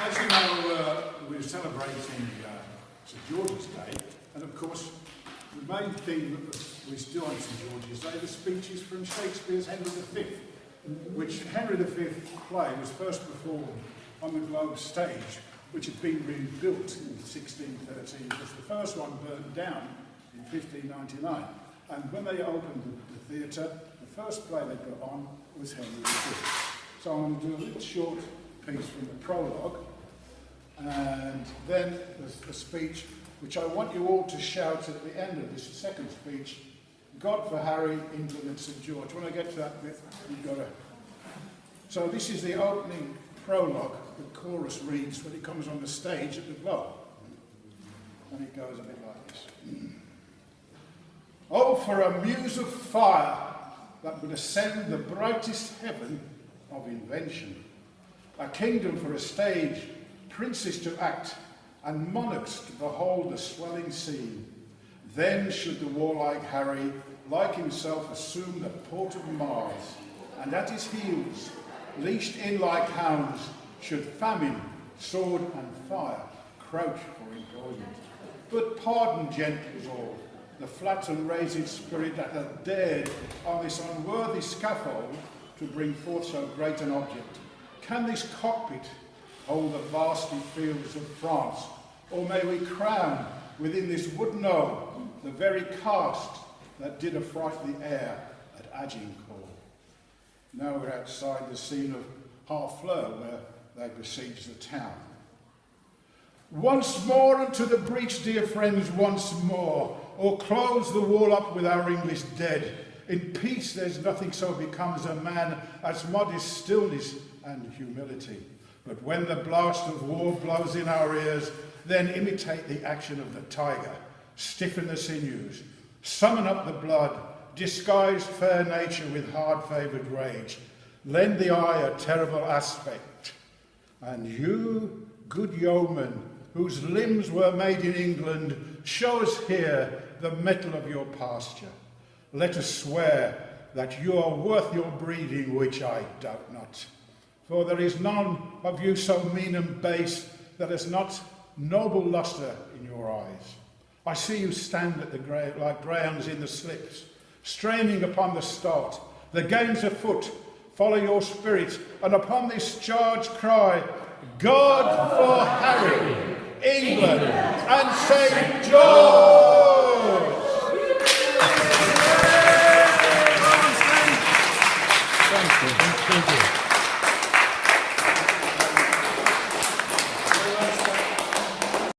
As you know, we're celebrating St George's Day, and of course, the main thing that we do on St George's Day, the speeches from Shakespeare's Henry V, which Henry V play was first performed on the Globe stage, which had been rebuilt in 1613, because the first one burned down in 1599. And when they opened the theatre, the first play they put on was Henry V. So I'm going to do a little short piece from the prologue, and then the speech, which I want you all to shout at the end of this second speech, God for Harry, England and St George. When I get to that bit, you've got to... So this is the opening prologue the chorus reads when it comes on the stage at the Globe. And it goes a bit like this. Oh, for a muse of fire that would ascend the brightest heaven of invention. A kingdom for a stage, princes to act, and monarchs to behold the swelling scene. Then should the warlike Harry, like himself, assume the port of Mars, and at his heels, leashed in like hounds, should famine, sword, and fire crouch for employment. But pardon, gentles all, the flat and raised spirit that hath dared on this unworthy scaffold to bring forth so great an object. Can this cockpit hold the vasty fields of France, or may we crown within this wood knowe the very cast that did affright the air at Agincourt? Now we're outside the scene of Harfleur, where they besiege the town. Once more unto the breach, dear friends, once more, or close the wall up with our English dead. In peace there's nothing so becomes a man as modest stillness and humility. But when the blast of war blows in our ears, then imitate the action of the tiger, stiffen the sinews, summon up the blood, disguise fair nature with hard-favoured rage, lend the eye a terrible aspect. And you, good yeoman, whose limbs were made in England, show us here the mettle of your pasture. Let us swear that you are worth your breeding, which I doubt not. For there is none of you so mean and base that has not noble lustre in your eyes. I see you stand at the grave like greyhounds in the slips, straining upon the start. The game's afoot, follow your spirit, and upon this charge cry, God for Harry, England, and St. George!